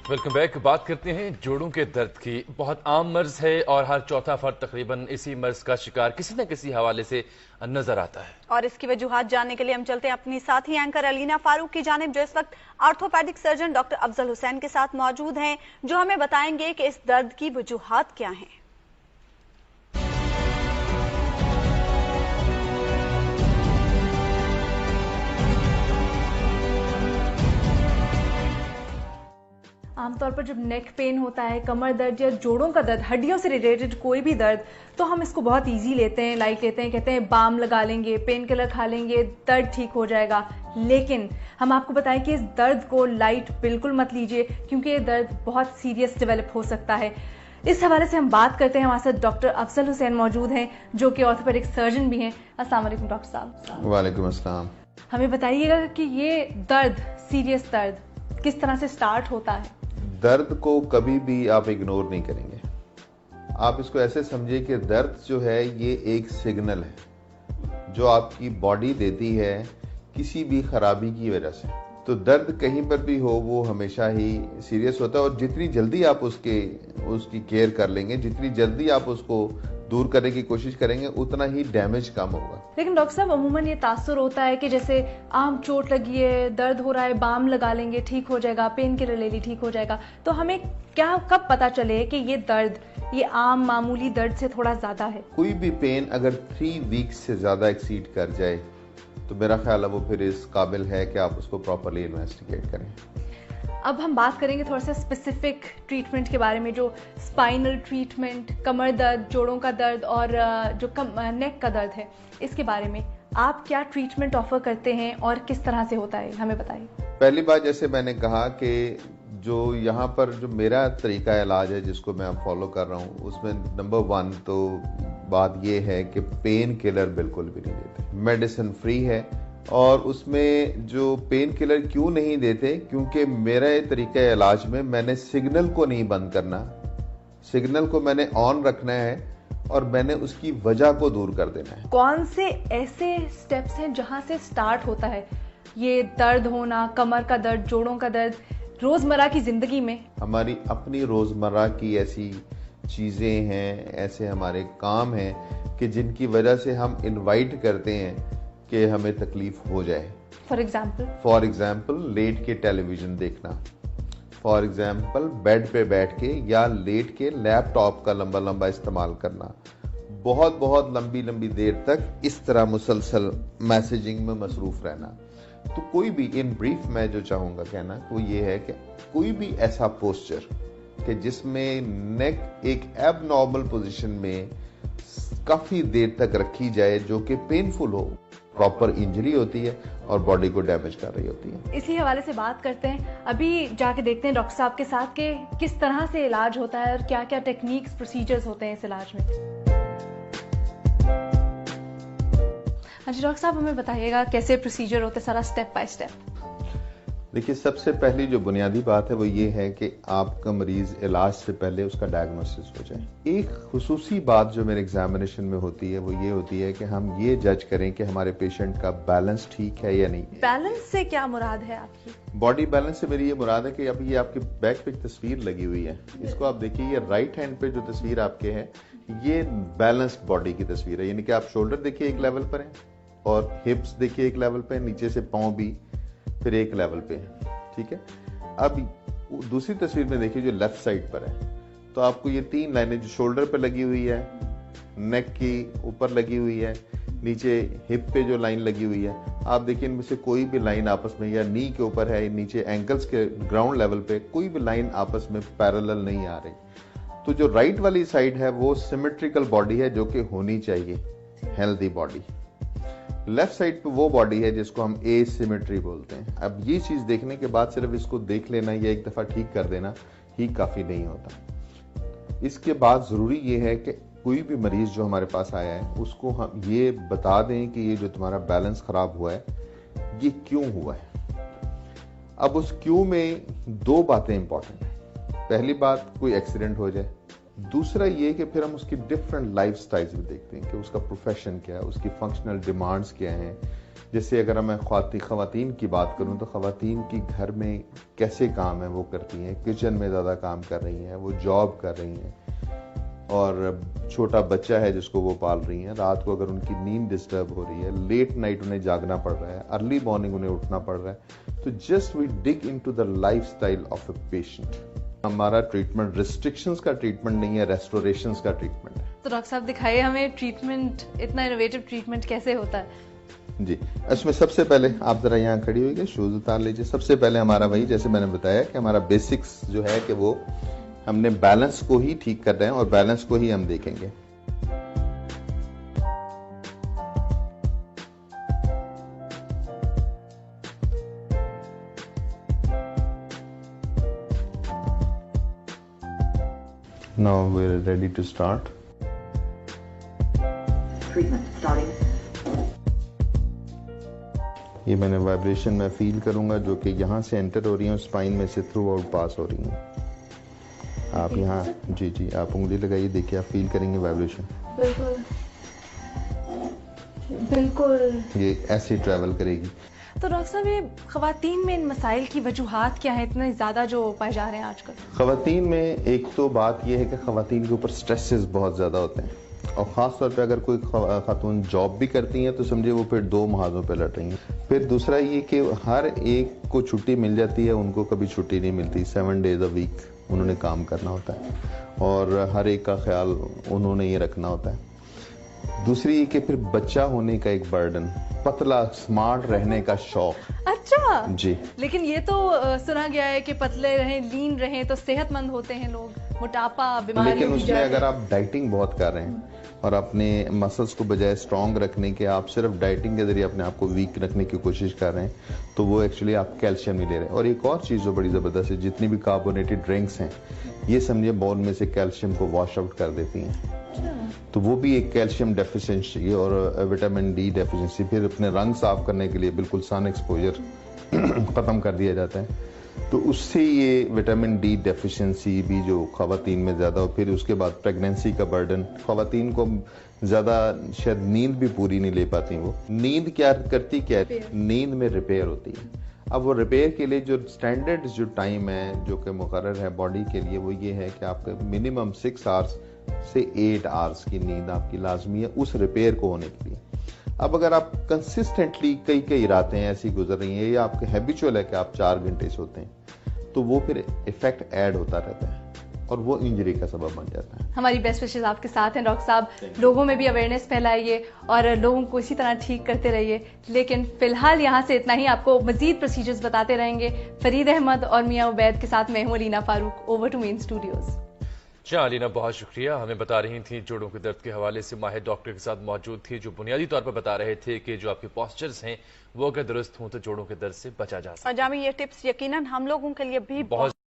Welcome back. बात करते हैं जोड़ों के दर्द की। बहुत आम मर्ज है और हर चौथा फर्द तकरीबन इसी मर्ज का शिकार किसी न किसी हवाले से नजर आता है। और इसकी वजूहात जानने के लिए हम चलते हैं अपनी साथी एंकर अलीना फारूक की जानिब, जो इस वक्त orthopaedic surgeon doctor Afzal Hussain के साथ मौजूद हैं, जो हमें बताएंगे कि इस दर्द की वजूहात क्या हैं। आमतौर पर जब नेक पेन होता है, कमर दर्द या जोड़ों का दर्द, हड्डियों से रिलेटेड कोई भी दर्द, तो हम इसको बहुत इजी लेते हैं, लाइट लेते हैं, कहते हैं बाम लगा लेंगे, पेन किलर खा लेंगे, दर्द ठीक हो जाएगा। लेकिन हम आपको बताएं कि इस दर्द को लाइट बिल्कुल मत लीजिए, क्योंकि ये दर्द बहुत सीरियस डेवलप हो सकता है। इस हवाले से हम बात करते हैं, हमारे साथ डॉक्टर अफजल हुसैन मौजूद हैं, जो कि ऑर्थोपेडिक सर्जन भी हैं। अस्सलाम वालेकुम डॉक्टर साहब। वालेकुम अस्सलाम। हमें बताइएगा कि ये दर्द, सीरियस दर्द किस तरह से स्टार्ट होता है? दर्द को कभी भी आप इग्नोर नहीं करेंगे। आप इसको ऐसे समझिए कि दर्द जो है ये एक सिग्नल है जो आपकी बॉडी देती है किसी भी खराबी की वजह से। तो दर्द कहीं पर भी हो वो हमेशा ही सीरियस होता है, और जितनी जल्दी आप उसकी केयर कर लेंगे, जितनी जल्दी आप उसको दूर करने की कोशिश करेंगे, उतना ही डैमेज कम होगा। लेकिन डॉक्टर साहब, अमूमन ये तासुर होता है कि जैसे आम चोट लगी है, दर्द हो रहा है, बाम लगा लेंगे ठीक हो जाएगा, पेन किलर ले ली ठीक हो जाएगा। तो हमें क्या कब पता चले कि ये दर्द, ये आम मामूली दर्द से थोड़ा ज्यादा है? कोई भी पेन अगर 3 वीक्स से ज्यादा एक्सीड कर जाए तो मेरा ख्याल है वो फिर इस काबिल है कि आप उसको प्रॉपर्ली इन्वेस्टिगेट करें। अब हम बात करेंगे थोड़ा सा स्पेसिफिक ट्रीटमेंट के बारे में, जो स्पाइनल ट्रीटमेंट, कमर दर्द, जोड़ों का दर्द और जो नेक का दर्द है, इसके बारे में आप क्या ट्रीटमेंट ऑफर करते हैं और किस तरह से होता है, हमें बताइए। पहली बात, जैसे मैंने कहा कि जो यहाँ पर जो मेरा तरीका इलाज है जिसको मैं अब फॉलो कर रहा हूँ, उसमें नंबर 1 तो बात ये है कि पेन किलर बिल्कुल भी नहीं देते, मेडिसिन फ्री है। और उसमें जो पेन किलर क्यों नहीं देते, क्योंकि मेरा ये तरीका इलाज में मैंने सिग्नल को नहीं बंद करना, सिग्नल को मैंने ऑन रखना है और मैंने उसकी वजह को दूर कर देना है। कौन से ऐसे स्टेप्स हैं जहां से स्टार्ट होता है ये दर्द होना, कमर का दर्द, जोड़ों का दर्द, रोजमर्रा की जिंदगी में? हमारी अपनी रोजमर्रा की ऐसी चीजें हैं, ऐसे हमारे काम हैं कि जिनकी वजह से हम इनवाइट करते हैं कि हमें तकलीफ हो जाए। फॉर एग्जाम्पल लेट के टेलीविजन देखना, फॉर एग्जाम्पल बेड पे बैठ के या लेट के लैपटॉप का लंबा लंबा इस्तेमाल करना, बहुत बहुत लंबी लंबी देर तक इस तरह मुसलसल मैसेजिंग में मसरूफ रहना। तो कोई भी, इन ब्रीफ मैं जो चाहूंगा कहना वो ये है कि कोई भी ऐसा पोस्चर कि जिसमें नेक एक एबनॉर्मल पोजीशन में काफी देर तक रखी जाए, जो कि पेनफुल हो, प्रॉपर इंजरी होती है और बॉडी को डैमेज कर रही होती है। इसी हवाले से बात करते हैं, अभी जाके देखते हैं डॉक्टर साहब के साथ कि किस तरह से इलाज होता है और क्या क्या टेक्निक्स, प्रोसीजर्स होते हैं इस इलाज में। अच्छा डॉक्टर साहब, हमें बताइएगा कैसे प्रोसीजर होते हैं, सारा स्टेप बाय स्टेप। देखिए, सबसे पहली जो बुनियादी बात है वो ये है कि आपका मरीज इलाज से पहले उसका डायग्नोसिस हो जाए। एक खुसूसी बात जो मेरे एग्जामिनेशन में होती है वो ये होती है कि हम ये जज करें कि हमारे पेशेंट का बैलेंस ठीक है या नहीं। बैलेंस से क्या मुराद है आपकी? बॉडी बैलेंस से मेरी ये मुराद है कि अभी ये आपके बैक पे एक तस्वीर लगी हुई है, इसको आप देखिए, ये राइट हैंड पे जो तस्वीर आपके है ये बैलेंस्ड बॉडी की तस्वीर है। यानी कि आप शोल्डर देखिए एक लेवल पर है और हिप्स देखिए एक लेवल पे, नीचे से पाँव भी फिर एक लेवल पे है, ठीक है। अब दूसरी तस्वीर में देखिए जो लेफ्ट साइड पर है, तो आपको ये 3 लाइनें जो शोल्डर पे लगी हुई है, नेक की ऊपर लगी हुई है, नीचे हिप पे जो लाइन लगी हुई है, आप देखिए इनमें से कोई भी लाइन आपस में, या नी के ऊपर है, नीचे एंकल्स के ग्राउंड लेवल पे कोई भी लाइन आपस में पैरेलल नहीं आ रही। तो जो राइट वाली साइड है वो सिमेट्रिकल बॉडी है, जो कि होनी चाहिए हेल्दी बॉडी। लेफ्ट साइड पे वो बॉडी है जिसको हम एसिमेट्री बोलते हैं। अब ये चीज देखने के बाद सिर्फ इसको देख लेना या एक दफा ठीक कर देना ही काफी नहीं होता। इसके बाद जरूरी ये है कि कोई भी मरीज जो हमारे पास आया है उसको हम ये बता दें कि ये जो तुम्हारा बैलेंस खराब हुआ है ये क्यों हुआ है। अब उस क्यों में 2 बातें इंपॉर्टेंट है। पहली बात, कोई एक्सीडेंट हो जाए, दूसरा ये कि फिर हम उसकी डिफरेंट लाइफ स्टाइल्स भी देखते हैं कि उसका प्रोफेशन क्या है, उसकी फंक्शनल डिमांड्स क्या हैं, जैसे अगर मैं ख़वातीन की बात करूं तो ख़वातीन की घर में कैसे काम है वो करती हैं, किचन में ज़्यादा काम कर रही हैं, वो जॉब कर रही हैं, और छोटा बच्चा है जिसको वो पाल रही हैं। रात को अगर उनकी नींद डिस्टर्ब हो रही है, लेट नाइट उन्हें जागना पड़ रहा है, अर्ली मॉर्निंग उन्हें उठना पड़ रहा है, तो just we dig into the lifestyle of a patient. हमारा ट्रीटमेंट रिस्ट्रिक्शंस का ट्रीटमेंट नहीं है, रेस्टोरेशंस का ट्रीटमेंट है। तो डॉक्टर साहब दिखाइए हमें ट्रीटमेंट, इतना इनोवेटिव ट्रीटमेंट कैसे होता है? जी, इसमें सबसे पहले आप जरा यहाँ खड़ी होइए, शूज उतार लीजिए। सबसे पहले हमारा वही, जैसे मैंने बताया कि हमारा बेसिक्स जो है कि वो हमने बैलेंस को ही ठीक कर रहे हैं और बैलेंस को ही हम देखेंगे। Now we're ready to start. Treatment starting. ये मैंने वाइब्रेशन में फील करूंगा जो कि यहाँ से एंटर हो रही है, स्पाइन में से थ्रू आउट पास हो रही हैं। आप यहाँ जी आप उंगली लगाइए, देखिए आप फील करेंगे वाइब्रेशन। बिल्कुल ये ऐसे ट्रैवल करेगी। तो डॉक्टर साहब ये ख़वातीन में इन मसाइल की वजूहात क्या है इतने ज़्यादा जो पाए जा रहे हैं आजकल? ख़वातीन में एक तो बात यह है कि ख़वातीन के ऊपर स्ट्रेसेस बहुत ज़्यादा होते हैं, और ख़ास तौर पे अगर कोई खातून जॉब भी करती हैं तो समझिए वो फिर दो महाजों पे लड़ रही हैं। फिर दूसरा ये कि हर एक को छुट्टी मिल जाती है, उनको कभी छुट्टी नहीं मिलती। 7 days a week उन्होंने काम करना होता है और हर एक का ख्याल उन्होंने ये रखना होता है। दूसरी ये कि फिर बच्चा होने का एक बर्डन, पतला स्मार्ट रहने का शौक। अच्छा जी, लेकिन ये तो सुना गया है कि पतले रहें, लीन रहें तो सेहतमंद होते हैं लोग, मोटापा बीमारियों लेकिन की उसमें जड़। अगर आप डाइटिंग बहुत कर रहे हैं और अपने मसल्स को बजाय स्ट्रांग रखने के आप सिर्फ डाइटिंग के जरिए अपने आप को वीक रखने की कोशिश कर रहे हैं, तो वो एक्चुअली आप कैल्शियम नहीं ले रहे। और एक और चीज़ जो बड़ी ज़बरदस्त है, जितनी भी कार्बोनेटेड ड्रिंक्स हैं ये समझिए बोन में से कैल्शियम को वॉश आउट कर देती हैं, तो वो भी एक कैल्शियम डेफिशिएंसी और विटामिन डी डेफिशिएंसी। फिर अपने रंग साफ करने के लिए बिल्कुल सन एक्सपोजर ख़त्म कर दिया जाता है, तो उससे ये विटामिन डी डेफिशिएंसी भी जो ख़वातीन में ज़्यादा हो। फिर उसके बाद प्रेगनेंसी का बर्डन, ख़वातीन को ज़्यादा शायद नींद भी पूरी नहीं ले पाती। वो नींद क्या करती, क्या नींद में रिपेयर होती है। अब वो रिपेयर के लिए जो स्टैंडर्ड जो टाइम है जो कि मुकर्रर है बॉडी के लिए, वो ये है कि आपका मिनिमम 6 hours से 8 hours की नींद आपकी लाजमी है उस रिपेयर को होने के लिए। अब अगर आप कंसिस्टेंटली कई रातें ऐसी गुजर रही हैं या आपके हैबिचुअल है कि आप 4 घंटे सोते हैं, तो वो फिर इफेक्ट ऐड होता रहता है और वो इंजरी का सबब बन जाता है। हमारी बेस्ट विशेस आपके साथ हैं डॉक्टर साहब, लोगों में भी अवेयरनेस फैलाइए और लोगों को इसी तरह ठीक करते रहिए। लेकिन फिलहाल यहाँ से इतना ही, आपको मजीद प्रोसीजर्स बताते रहेंगे। फरीद अहमद और मियां उबैद के साथ मैं हूं Alina Farooq. Over to main studios. जी अलीना, बहुत शुक्रिया। हमें बता रही थी जोड़ों के दर्द के हवाले से माहिर डॉक्टर के साथ मौजूद थी, जो बुनियादी तौर पर बता रहे थे कि जो आपके पोस्चर्स हैं वो अगर दुरुस्त हों तो जोड़ों के दर्द से बचा जा सकता है। और जामी ये टिप्स यकीनन हम लोगों के लिए भी बहुत